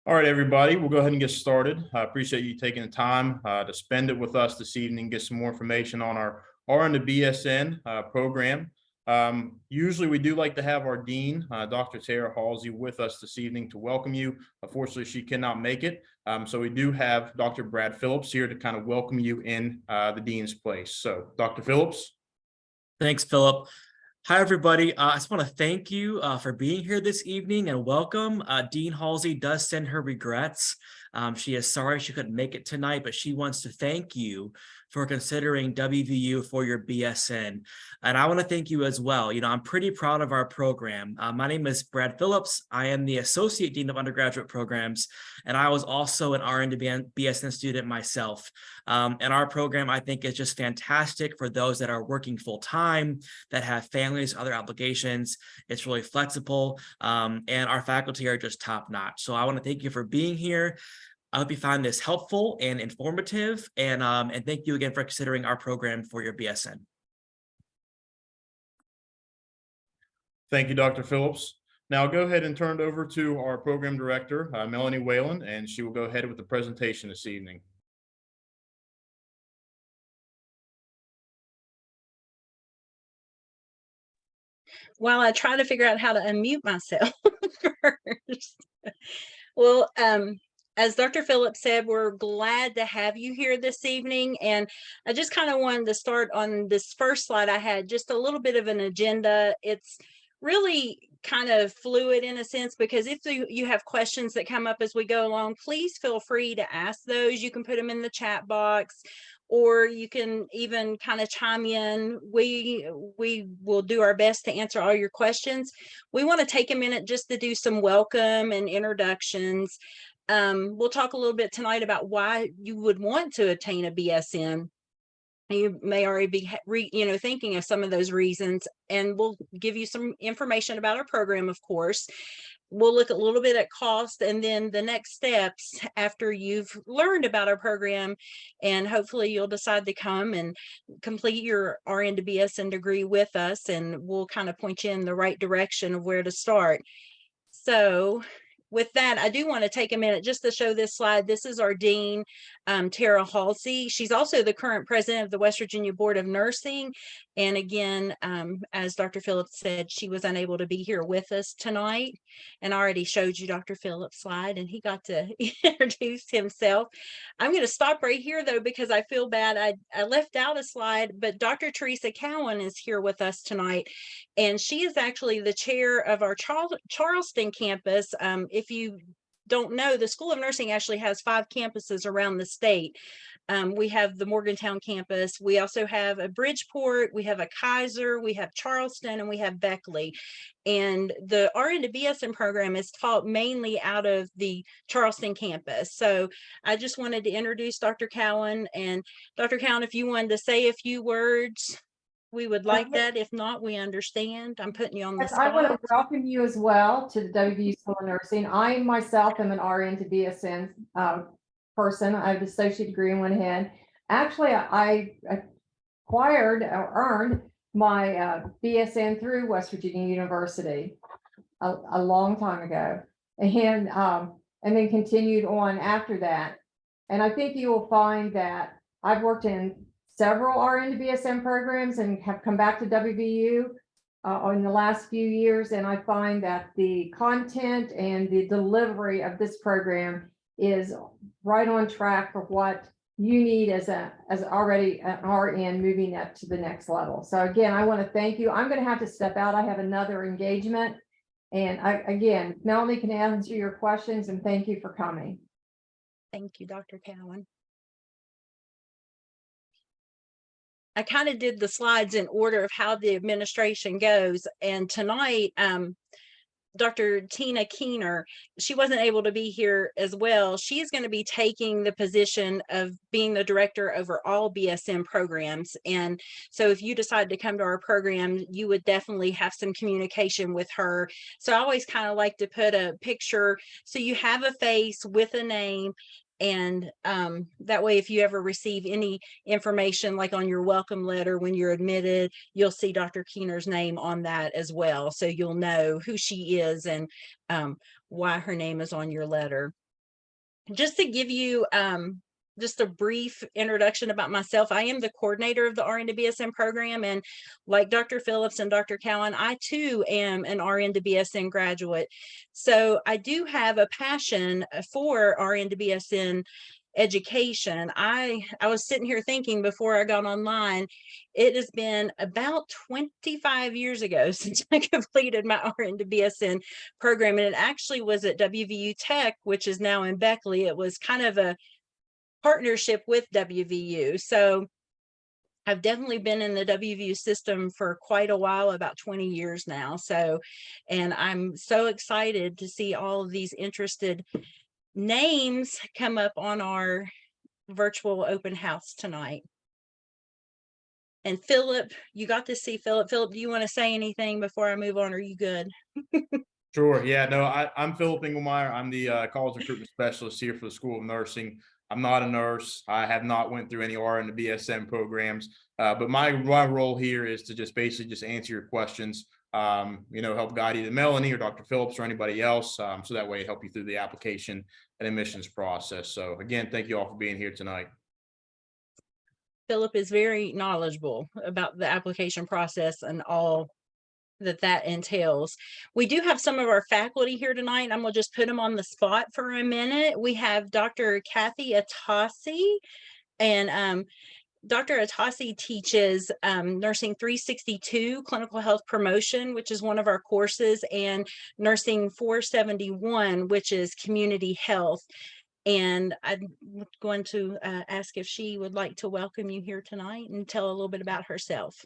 All right, everybody, we'll go ahead and get started. I appreciate you taking the time to spend it with us this evening, get some more information on our RN-BSN program. Usually we do like to have our dean, Dr. Tara Halsey, with us this evening to welcome you. Unfortunately, she cannot make it. So we do have Dr. Brad Phillips here to kind of welcome you in the dean's place. So Dr. Phillips. Thanks, Philip. Hi, everybody. I just want to thank you for being here this evening and welcome. Dean Halsey does send her regrets. She is sorry she couldn't make it tonight, but she wants to thank you for considering WVU for your BSN. And I want to thank you as well. You know, I'm pretty proud of our program. My name is Brad Phillips. I am the Associate Dean of Undergraduate Programs, and I was also an RN-BSN student myself. And our program, I think, is just fantastic for those that are working full-time, that have families, other obligations. It's really flexible, and our faculty are just top-notch. So I want to thank you for being here. I hope you find this helpful and informative, and thank you again for considering our program for your BSN. Thank you, Dr. Phillips. Now I'll go ahead and turn it over to our program director, Melanie Whalen, and she will go ahead with the presentation this evening. While I try to figure out how to unmute myself first. Well, as Dr. Phillips said, we're glad to have you here this evening. And I just kind of wanted to start on this first slide I had, just a little bit of an agenda. It's really kind of fluid in a sense, because if you have questions that come up as we go along, please feel free to ask those. You can put them in the chat box, or you can even kind of chime in. We will do our best to answer all your questions. We want to take a minute just to do some welcome and introductions. We'll talk a little bit tonight about why you would want to attain a BSN. You may already be thinking of some of those reasons, and we'll give you some information about our program, of course. We'll look a little bit at cost, and then the next steps after you've learned about our program, and hopefully you'll decide to come and complete your RN to BSN degree with us, and we'll kind of point you in the right direction of where to start. So with that, I do want to take a minute just to show this slide. This is our dean, Tara Halsey. She's also the current president of the West Virginia Board of Nursing. And again, as Dr. Phillips said, she was unable to be here with us tonight. And I already showed you Dr. Phillips' slide, and he got to introduce himself. I'm going to stop right here, though, because I feel bad. I left out a slide, but Dr. Teresa Cowan is here with us tonight. And she is actually the chair of our Charleston campus. If you don't know, the School of Nursing actually has 5 campuses around the state. We have the Morgantown campus. We also have a Bridgeport, we have a Kaiser, we have Charleston, and we have Beckley. And the RN to BSN program is taught mainly out of the Charleston campus. So I just wanted to introduce Dr. Cowan. And Dr. Cowan, if you wanted to say a few words, we would like that. If not, we understand. I'm putting you on the spot. I want to welcome you as well to the WVU School of Nursing. I myself am an RN to BSN person. I have an associate degree and went ahead. Actually, I acquired or earned my BSN through West Virginia University a long time ago, and then continued on after that. And I think you will find that I've worked in several RN to BSN programs and have come back to WVU in the last few years. And I find that the content and the delivery of this program is right on track for what you need as already an RN moving up to the next level. So again, I want to thank you. I'm going to have to step out. I have another engagement. And again, Melanie can answer your questions, and thank you for coming. Thank you, Dr. Cowan. I kind of did the slides in order of how the administration goes. And tonight, Dr. Tina Keener, she wasn't able to be here as well. She is going to be taking the position of being the director over all BSN programs. And so if you decide to come to our program, you would definitely have some communication with her. So I always kind of like to put a picture so you have a face with a name. And that way, if you ever receive any information like on your welcome letter when you're admitted, you'll see Dr. Keener's name on that as well. So you'll know who she is and why her name is on your letter. just to give you just a brief introduction about myself, I am the coordinator of the RN-BSN program. And like Dr. Phillips and Dr. Cowan, I too am an RN-BSN graduate. So I do have a passion for RN-BSN education. I was sitting here thinking before I got online, it has been about 25 years ago since I completed my RN-BSN program. And it actually was at WVU Tech, which is now in Beckley. It was kind of a partnership with WVU. So I've definitely been in the WVU system for quite a while, about 20 years now. So, and I'm so excited to see all of these interested names come up on our virtual open house tonight. And Philip, you got to see Philip. Philip, do you want to say anything before I move on? Are you good? Sure. Yeah, no, I'm Philip Engelmeyer. I'm the college recruitment specialist here for the School of Nursing. I'm not a nurse. I have not went through any RN-BSN programs, but my role here is to just basically just answer your questions, help guide either Melanie or Dr. Phillips or anybody else. So that way help you through the application and admissions process. So again, thank you all for being here tonight. Philip is very knowledgeable about the application process and all that entails. We do have some of our faculty here tonight. I'm gonna just put them on the spot for a minute. We have Dr. Kathy Atasi, and Dr. Atasi teaches Nursing 362, Clinical Health Promotion, which is one of our courses, and Nursing 471, which is Community Health. And I'm going to ask if she would like to welcome you here tonight and tell a little bit about herself.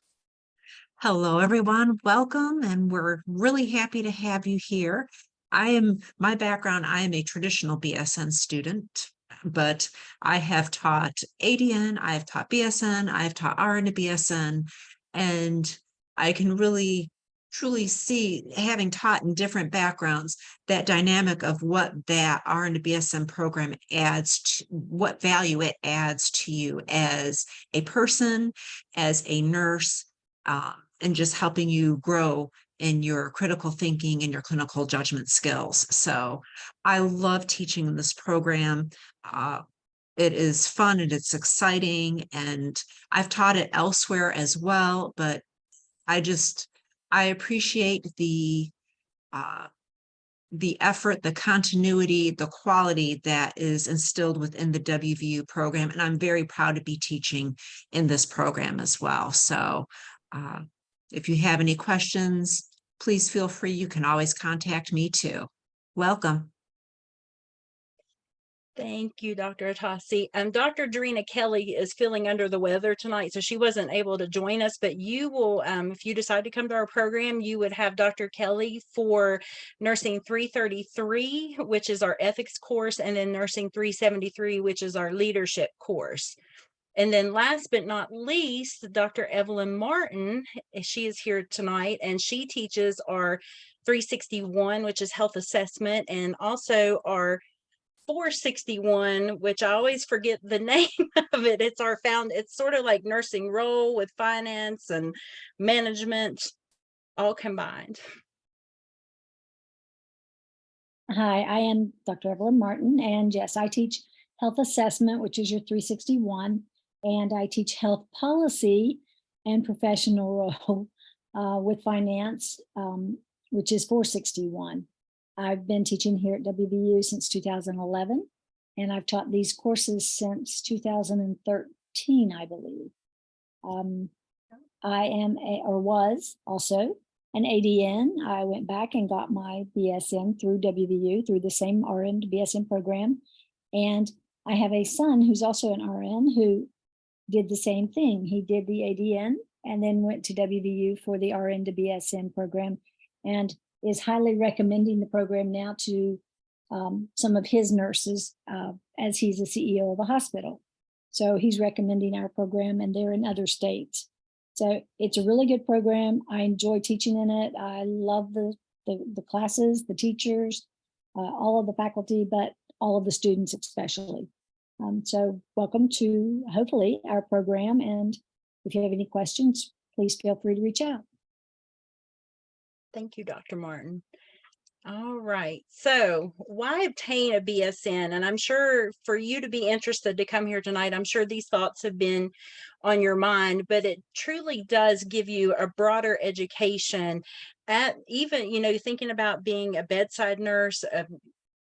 Hello, everyone. Welcome, and we're really happy to have you here. My background, I am a traditional BSN student, but I have taught ADN, I have taught BSN, I have taught RN-BSN, and I can really truly see, having taught in different backgrounds, that dynamic of what that RN-BSN program adds to, what value it adds to you as a person, as a nurse, and just helping you grow in your critical thinking and your clinical judgment skills. So I love teaching in this program. It is fun and it's exciting, and I've taught it elsewhere as well, but I appreciate the effort, the continuity, the quality that is instilled within the WVU program. And I'm very proud to be teaching in this program as well. So if you have any questions, please feel free. You can always contact me too. Welcome. Thank you, Dr. Atasi. Dr. Darina Kelly is feeling under the weather tonight, so she wasn't able to join us, but you will, if you decide to come to our program, you would have Dr. Kelly for Nursing 333, which is our ethics course, and then Nursing 373, which is our leadership course. And then last but not least, Dr. Evelyn Martin, she is here tonight, and she teaches our 361, which is health assessment, and also our 461, which I always forget the name of it. It's sort of like nursing role with finance and management all combined. Hi, I am Dr. Evelyn Martin, and yes, I teach health assessment, which is your 361, and I teach health policy and professional role with finance, which is 461. I've been teaching here at WVU since 2011, and I've taught these courses since 2013, I believe. I am was also an ADN. I went back and got my BSN through WVU, through the same RN-BSN program. And I have a son who's also an RN who did the same thing. He did the ADN and then went to WVU for the RN-BSN program, and is highly recommending the program now to some of his nurses as he's a CEO of a hospital. So he's recommending our program, and they're in other states. So it's a really good program. I enjoy teaching in it. I love the classes, the teachers, all of the faculty, but all of the students especially. So welcome to, hopefully, our program. And if you have any questions, please feel free to reach out. Thank you, Dr. Martin. All right. So why obtain a BSN? And I'm sure for you to be interested to come here tonight, I'm sure these thoughts have been on your mind, but it truly does give you a broader education at even, thinking about being a bedside nurse,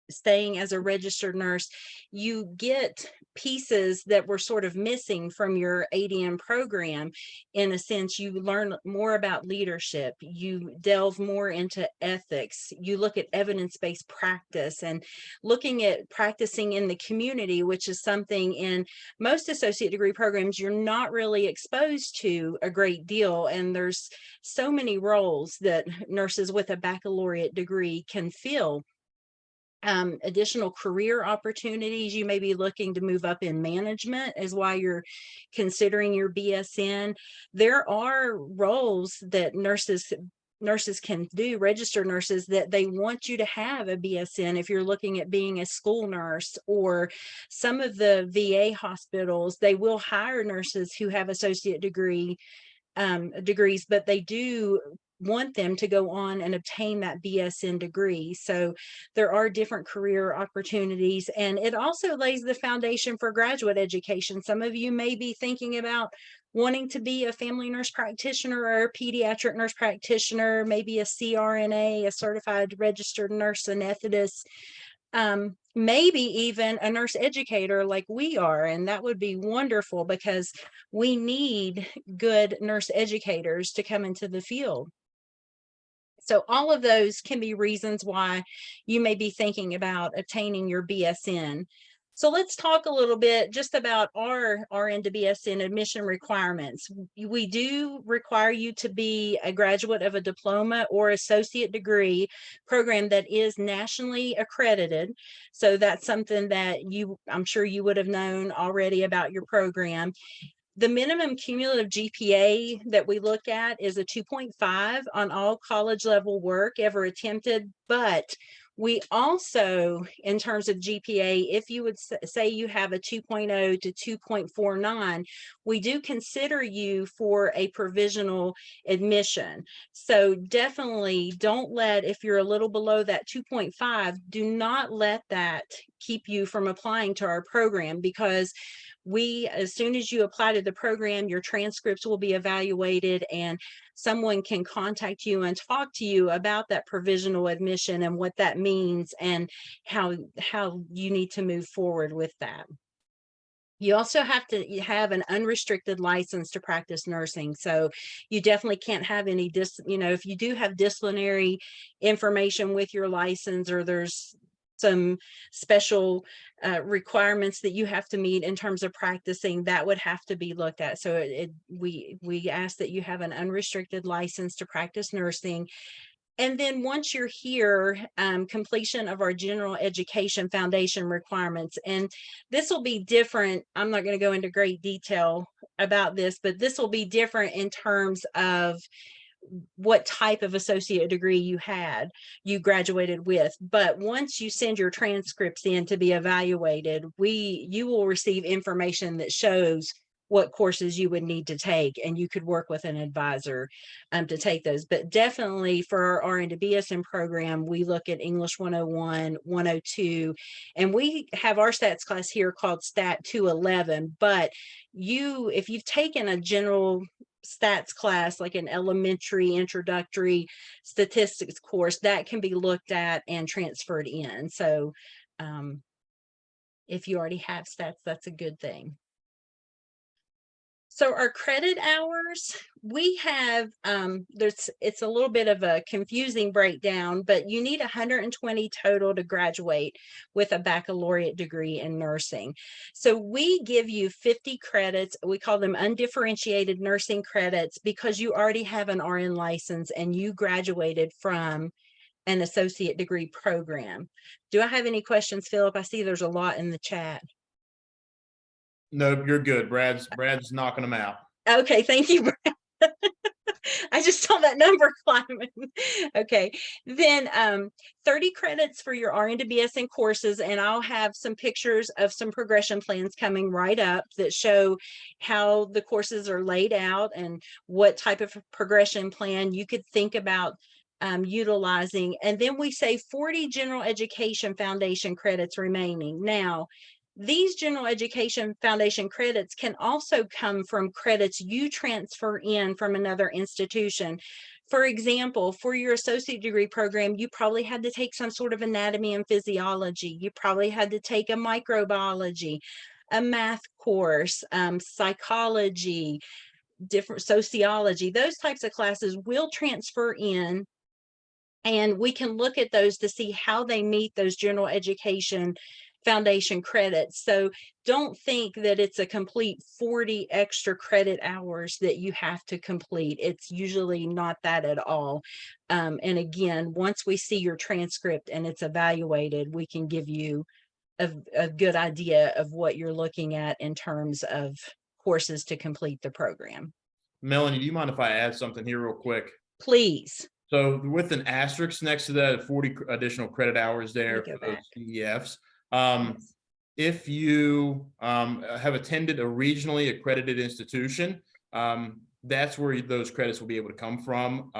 staying as a registered nurse, you get pieces that were sort of missing from your ADN program. In a sense, you learn more about leadership, you delve more into ethics, you look at evidence-based practice and looking at practicing in the community, which is something in most associate degree programs you're not really exposed to a great deal. And there's so many roles that nurses with a baccalaureate degree can fill. Additional career opportunities. You may be looking to move up in management is why you're considering your BSN. There are roles that nurses can do, registered nurses, that they want you to have a BSN if you're looking at being a school nurse, or some of the VA hospitals, they will hire nurses who have associate degrees, but they do want them to go on and obtain that BSN degree. So there are different career opportunities, and it also lays the foundation for graduate education. Some of you may be thinking about wanting to be a family nurse practitioner or a pediatric nurse practitioner, maybe a CRNA, a certified registered nurse anesthetist, maybe even a nurse educator like we are. And that would be wonderful because we need good nurse educators to come into the field. So all of those can be reasons why you may be thinking about obtaining your BSN. So let's talk a little bit just about our RN to BSN admission requirements. We do require you to be a graduate of a diploma or associate degree program that is nationally accredited. So that's something that I'm sure you would have known already about your program. The minimum cumulative GPA that we look at is a 2.5 on all college level work ever attempted, but we also, in terms of GPA, if you would say you have a 2.0 to 2.49, we do consider you for a provisional admission. So definitely don't let, if you're a little below that 2.5, do not let that keep you from applying to our program, because as soon as you apply to the program, your transcripts will be evaluated and someone can contact you and talk to you about that provisional admission and what that means and how you need to move forward with that. You also have to have an unrestricted license to practice nursing. So you definitely can't have any, if you do have disciplinary information with your license, or there's some special requirements that you have to meet in terms of practicing, that would have to be looked at. So we ask that you have an unrestricted license to practice nursing. And then once you're here, completion of our general education foundation requirements. And this will be different. I'm not going to go into great detail about this, but this will be different in terms of what type of associate degree you graduated with. But once you send your transcripts in to be evaluated, you will receive information that shows what courses you would need to take, and you could work with an advisor to take those. But definitely for our RN to BSN program, we look at English 101, 102, and we have our stats class here called Stat 211. But if you've taken a general stats class, like an elementary introductory statistics course, that can be looked at and transferred in. So if you already have stats, that's a good thing. So our credit hours, we have, it's a little bit of a confusing breakdown, but you need 120 total to graduate with a baccalaureate degree in nursing. So we give you 50 credits. We call them undifferentiated nursing credits, because you already have an RN license and you graduated from an associate degree program. Do I have any questions, Philip? I see there's a lot in the chat. Nope, you're good. Brad's knocking them out. Okay, thank you, Brad. I just saw that number climbing. Okay, then 30 credits for your RN to BSN courses, and I'll have some pictures of some progression plans coming right up that show how the courses are laid out and what type of progression plan you could think about utilizing. And then we say 40 general education foundation credits remaining. Now, these general education foundation credits can also come from credits you transfer in from another institution. For example, for your associate degree program, you probably had to take some sort of anatomy and physiology. You probably had to take a microbiology, a math course, psychology, different sociology. Those types of classes will transfer in, and we can look at those to see how they meet those general education foundation credits. So don't think that it's a complete 40 extra credit hours that you have to complete. It's usually not that at all. And again, once we see your transcript and it's evaluated, we can give you a good idea of what you're looking at in terms of courses to complete the program. Melanie, do you mind if I add something here real quick? Please. So with an asterisk next to that, 40 additional credit hours there for those CEFs. If you have attended a regionally accredited institution, that's where those credits will be able to come from.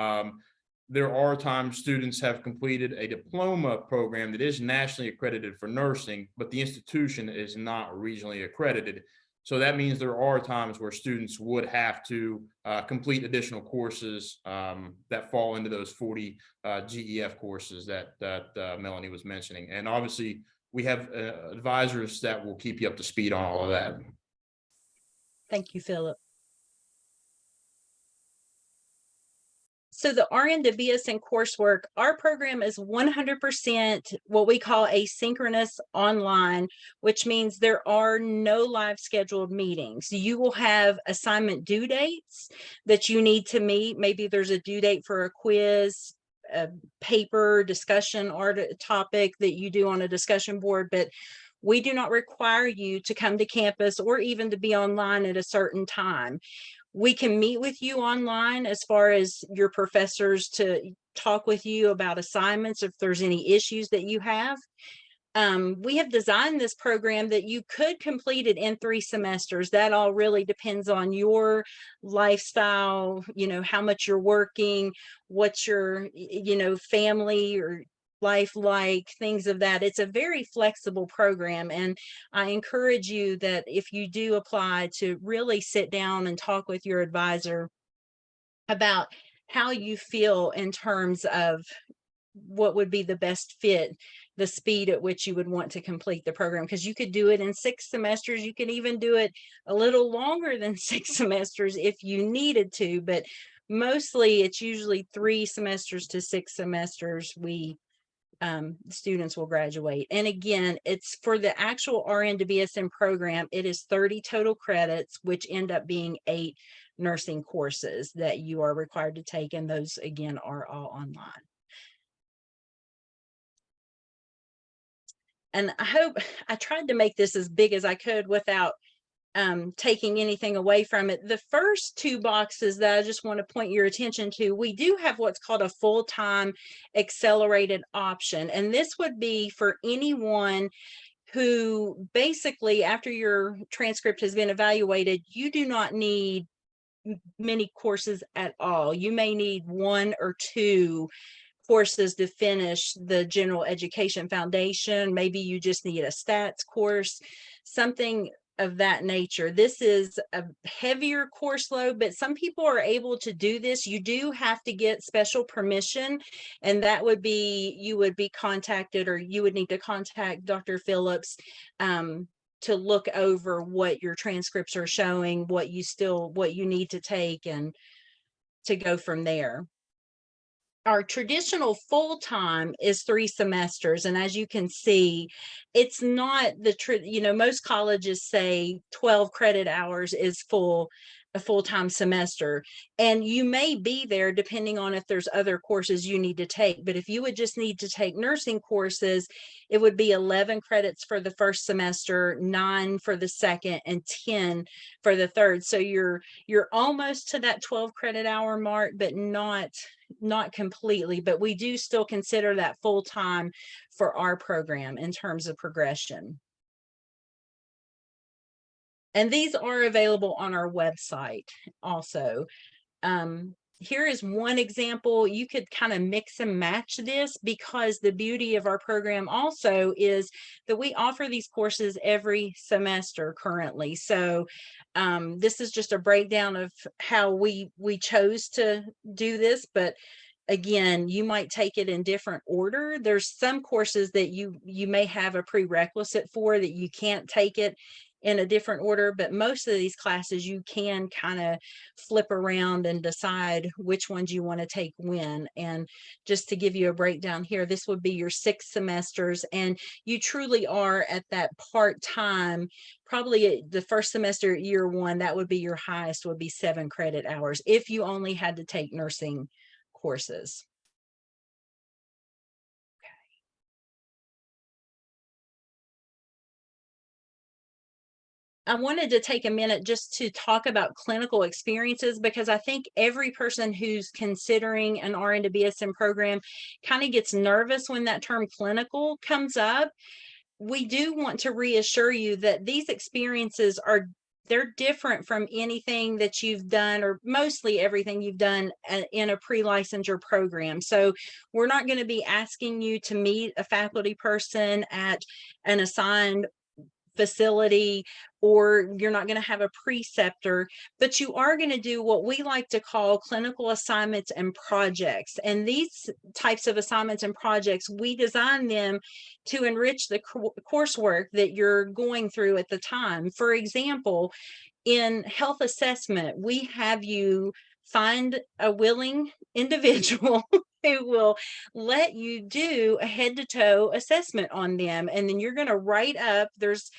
There are times students have completed a diploma program that is nationally accredited for nursing, but the institution is not regionally accredited. So that means there are times where students would have to complete additional courses that fall into those 40 GEF courses that Melanie was mentioning. And obviously, we have advisors that will keep you up to speed on all of that. Thank you, Philip. So the RN-BSN coursework, our program is 100% what we call asynchronous online, which means there are no live scheduled meetings. You will have assignment due dates that you need to meet. Maybe there's a due date for a quiz, a paper, discussion, or topic that you do on a discussion board, but we do not require you to come to campus or even to be online at a certain time. We can meet with you online as far as your professors to talk with you about assignments if there's any issues that you have. We have designed this program that you could complete it in 3 semesters. That all really depends on your lifestyle, you know, how much you're working, what's your, you know, family or life like, things of that. It's a very flexible program, and I encourage you that if you do apply, to really sit down and talk with your advisor about how you feel in terms of what would be the best fit, the speed at which you would want to complete the program, because you could do it in 6 semesters. You can even do it a little longer than 6 semesters if you needed to, but mostly it's usually 3 semesters to 6 semesters students will graduate. And again, it's for the actual RN-BSN program, it is 30 total credits, which end up being 8 nursing courses that you are required to take, and those again are all online. And I tried to make this as big as I could without taking anything away from it. The first 2 boxes that I just want to point your attention to, we do have what's called a full-time accelerated option. And this would be for anyone who basically, after your transcript has been evaluated, you do not need many courses at all. You may need 1 or 2 courses to finish the general education foundation. Maybe you just need a stats course, something of that nature. This is a heavier course load, but some people are able to do this. You do have to get special permission, and that would be, you would be contacted, or you would need to contact Dr. Phillips to look over what your transcripts are showing, what you need to take, and to go from there. Our traditional full-time is 3 semesters. And as you can see, it's not most colleges say 12 credit hours is a full-time semester. And you may be there depending on if there's other courses you need to take. But if you would just need to take nursing courses, it would be 11 credits for the first semester, 9 for the second, and 10 for the third. So you're almost to that 12 credit hour mark, but not completely. But we do still consider that full-time for our program in terms of progression. And these are available on our website also. here is one example. You could kind of mix and match this, because the beauty of our program also is that we offer these courses every semester currently. So this is just a breakdown of how we chose to do this, but again, you might take it in different order. There's some courses that you may have a prerequisite for that you can't take it in a different order, but most of these classes you can kind of flip around and decide which ones you want to take when. And just to give you a breakdown here, this would be your 6 semesters, and you truly are at that part-time. Probably the first semester, year 1, that would be your highest, would be 7 credit hours if you only had to take nursing courses. I wanted to take a minute just to talk about clinical experiences, because I think every person who's considering an RN to BSN program kind of gets nervous when that term clinical comes up. We do want to reassure you that these experiences they're different from anything that you've done, or mostly everything you've done in a pre-licensure program. So we're not going to be asking you to meet a faculty person at an assigned facility, or you're not going to have a preceptor, but you are going to do what we like to call clinical assignments and projects. And these types of assignments and projects, we design them to enrich the coursework that you're going through at the time. For example, in health assessment, we have you find a willing individual who will let you do a head to toe assessment on them. And then you're going to write up, there's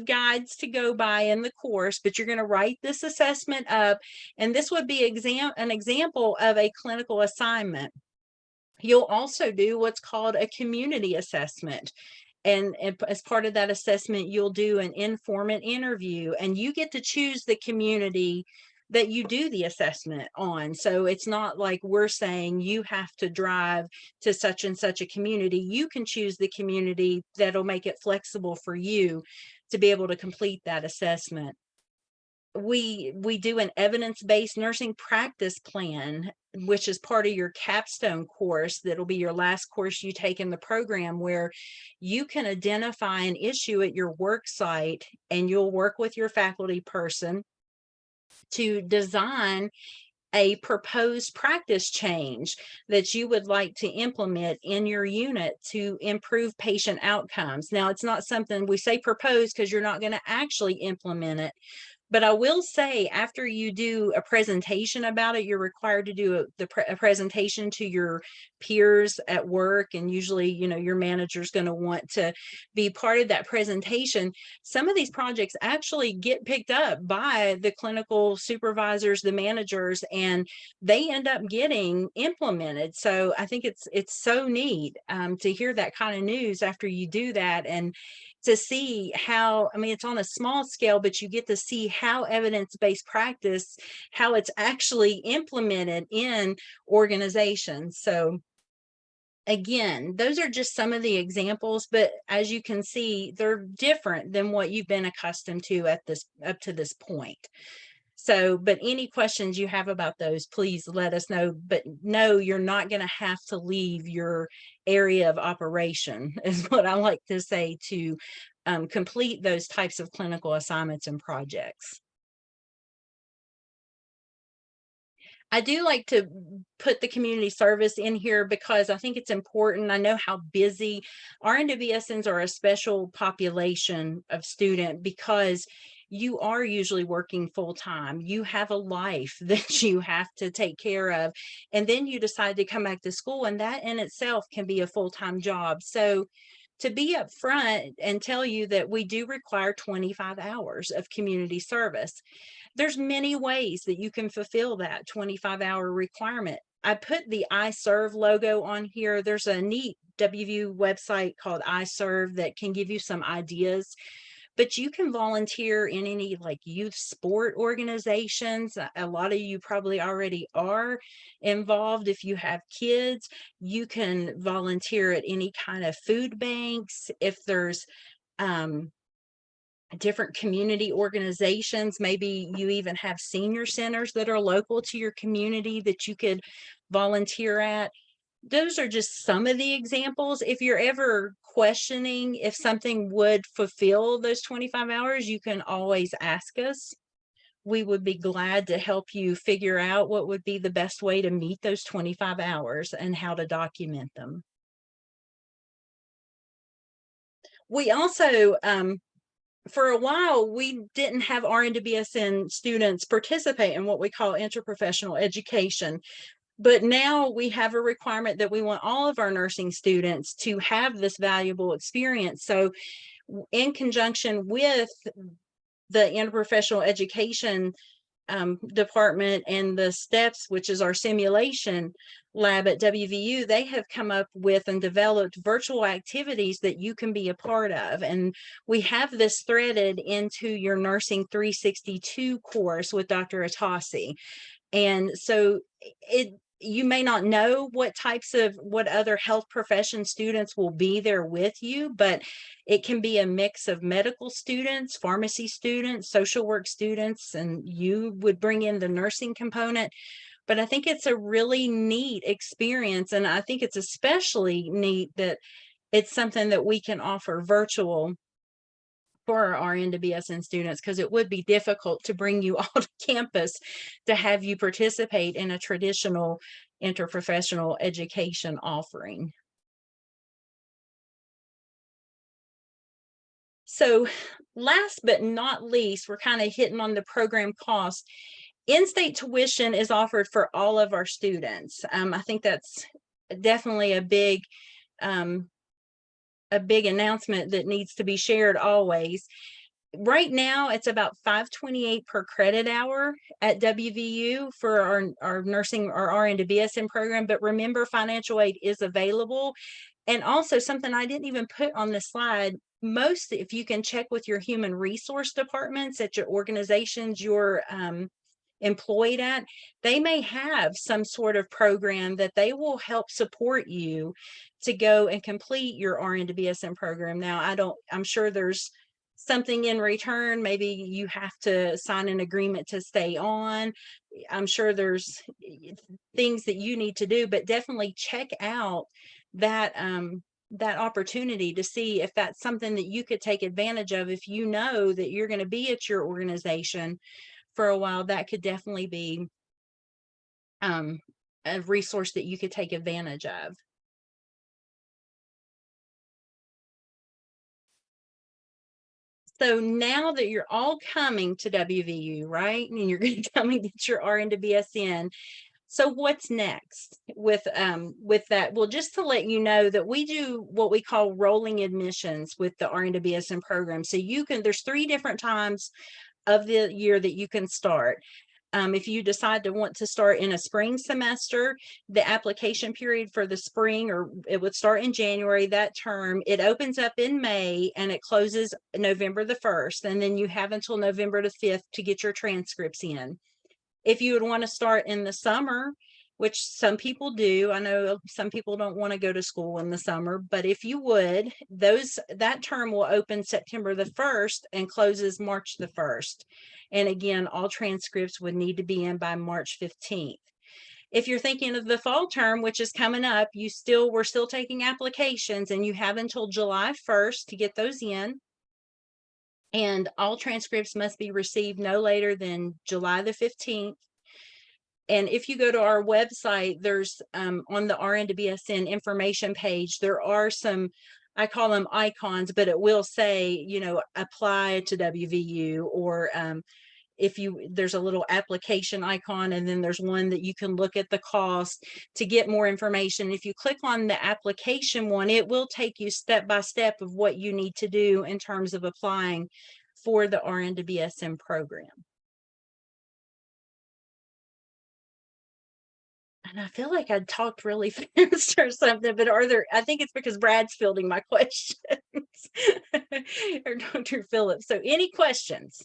guides to go by in the course, but you're going to write this assessment up. And this would be an example of a clinical assignment. You'll also do what's called a community assessment. And as part of that assessment, you'll do an informant interview, and you get to choose the community that you do the assessment on. So it's not like we're saying you have to drive to such and such a community. You can choose the community that'll make it flexible for you to be able to complete that assessment. We do an evidence-based nursing practice plan, which is part of your capstone course. That'll be your last course you take in the program, where you can identify an issue at your work site, and you'll work with your faculty person to design a proposed practice change that you would like to implement in your unit to improve patient outcomes. Now, it's not something we say propose because you're not going to actually implement it. But I will say, after you do a presentation about it, you're required to do a presentation to your peers at work. And usually, your manager's going to want to be part of that presentation. Some of these projects actually get picked up by the clinical supervisors, the managers, and they end up getting implemented. So I think it's so neat to hear that kind of news after you do that, and to see how, it's on a small scale, but you get to see how evidence-based practice, how it's actually implemented in organizations. So again, those are just some of the examples, but as you can see, they're different than what you've been accustomed to up to this point. So, but any questions you have about those, please let us know. But no, you're not going to have to leave your area of operation, is what I like to say, to complete those types of clinical assignments and projects. I do like to put the community service in here because I think it's important. I know how busy RN to BSNs are, a special population of student, because you are usually working full time. You have a life that you have to take care of, and then you decide to come back to school, and that in itself can be a full-time job. So to be upfront and tell you that we do require 25 hours of community service. There's many ways that you can fulfill that 25-hour requirement. I put the iServe logo on here. There's a neat WVU website called iServe that can give you some ideas, but you can volunteer in any youth sport organizations. A lot of you probably already are involved. If you have kids, you can volunteer at any kind of food banks. If there's different community organizations. Maybe you even have senior centers that are local to your community that you could volunteer at. Those are just some of the examples. If you're ever questioning if something would fulfill those 25 hours, you can always ask us. We would be glad to help you figure out what would be the best way to meet those 25 hours and how to document them. We also, for a while, we didn't have RN-BSN students participate in what we call interprofessional education. But now we have a requirement that we want all of our nursing students to have this valuable experience. So in conjunction with the interprofessional education department and the STEPS, which is our simulation lab at WVU, they have come up with and developed virtual activities that you can be a part of. And we have this threaded into your Nursing 362 course with Dr. Atasi. And so you may not know what other health profession students will be there with you, but it can be a mix of medical students, pharmacy students, social work students, and you would bring in the nursing component. But I think it's a really neat experience. And I think it's especially neat that it's something that we can offer virtual for our RN-BSN students, because it would be difficult to bring you all to campus to have you participate in a traditional interprofessional education offering. So last but not least, we're kind of hitting on the program cost. In-state tuition is offered for all of our students. I think that's definitely a big announcement that needs to be shared always. Right now, it's about $5.28 per credit hour at WVU for our nursing or RN-BSN program. But remember, financial aid is available. And also something I didn't even put on the slide, if you can check with your human resource departments at your organizations you're employed at, they may have some sort of program that they will help support you to go and complete your RN-BSN program. Now, I'm sure there's something in return. Maybe you have to sign an agreement to stay on. I'm sure there's things that you need to do, but definitely check out that opportunity to see if that's something that you could take advantage of. If you know that you're going to be at your organization for a while, that could definitely be a resource that you could take advantage of. So now that you're all coming to WVU, right, and you're going to come and get your RN-BSN, so what's next with that? Well, just to let you know that we do what we call rolling admissions with the RN-BSN program. So there's 3 different times of the year that you can start. If you decide to want to start in a spring semester, the application period for the spring, or it would start in January, that term, it opens up in May and it closes November the 1st. And then you have until November the 5th to get your transcripts in. If you would want to start in the summer, which some people do, I know some people don't want to go to school in the summer, but if you would, that term will open September the 1st and closes March the 1st. And again, all transcripts would need to be in by March 15th. If you're thinking of the fall term, which is coming up, we're still taking applications, and you have until July 1st to get those in. And all transcripts must be received no later than July the 15th. And if you go to our website, there's on the RN-BSN information page, there are some, I call them icons, but it will say, apply to WVU, or there's a little application icon, and then there's one that you can look at the cost to get more information. If you click on the application one, it will take you step by step of what you need to do in terms of applying for the RN-BSN program. And I feel like I talked really fast or something, but I think it's because Brad's fielding my questions or Dr. Phillips. So any questions?